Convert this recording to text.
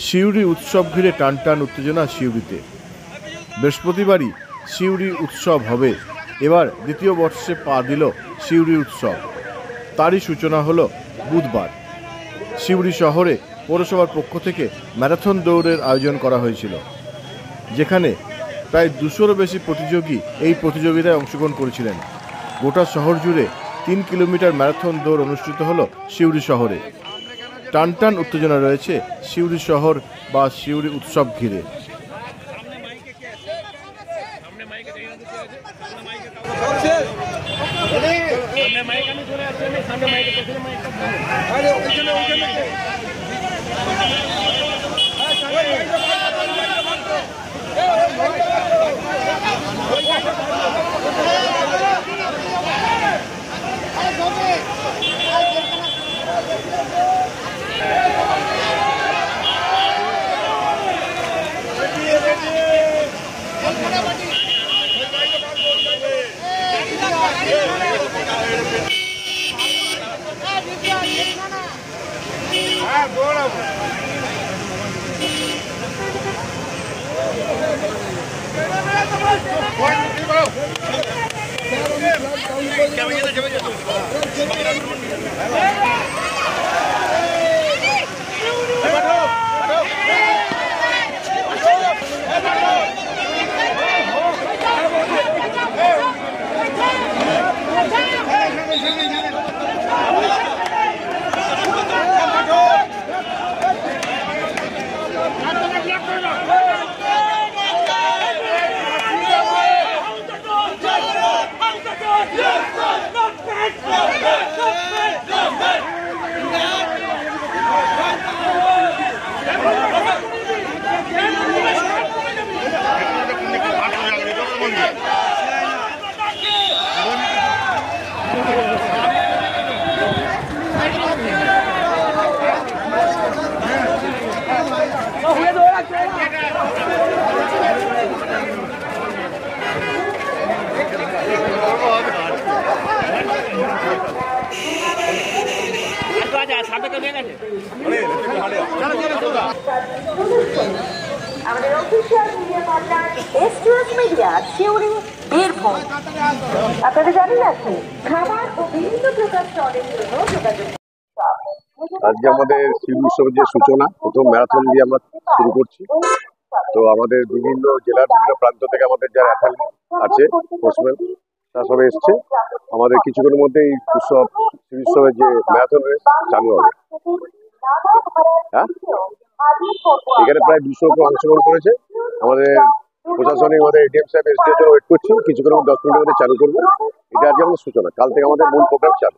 সিউড়ি উৎসব ঘিরে টানটান উত্তেজনা সিউড়িতে। বৃহস্পতিবারই সিউড়ি উৎসব হবে। এবার দ্বিতীয় বর্ষে পা দিল সিউড়ি উৎসব। তারই সূচনা হলো বুধবার। সিউড়ি শহরে পৌরসভার পক্ষ থেকে ম্যারাথন দৌড়ের আয়োজন করা হয়েছিল, যেখানে প্রায় 200-রও বেশি প্রতিযোগী এই প্রতিযোগিতায় অংশগ্রহণ করেছিলেন। গোটা শহর জুড়ে 3 কিলোমিটার ম্যারাথন দৌড় অনুষ্ঠিত হলো সিউড়ি শহরে। টানটান উত্তেজনা রয়েছে সিউড়ি শহর বা সিউড়ি উৎসব ঘিরে। আমাদের official media partner STS media Suri Birbhum. আপনাদের জানিয়ে রাখি, খাবার ও বিভিন্ন প্রকার স্টলের জন্য যোগাযোগ। আজকে আমাদের সিউড়ি উৎসবের যে সূচনা, প্রথম ম্যারাথন দিয়ে আমরা শুরু করছি। তো আমাদের বিভিন্ন জেলার বিভিন্ন প্রান্ত থেকে আমাদের যারা অ্যাথলিট আছে, স্পোর্টসম্যান, তারা সবাই এসছে। আমাদের কিছুক্ষণের মধ্যে এই উৎসব সিউড়ি উৎসবের যে ম্যারাথন রেস চালু হবে। হ্যাঁ, এখানে প্রায় 200 অংশগ্রহণ করেছে। আমাদের প্রশাসনিক আমাদের এডিএম সাহেব এসডির জন্য ওয়েট করছি। কিছুক্ষণের মধ্যে 10 মিনিটের মধ্যে চালু করবো। এটা আজকে আমাদের সূচনা। কাল থেকে আমাদের মূল প্রোগ্রাম চালু।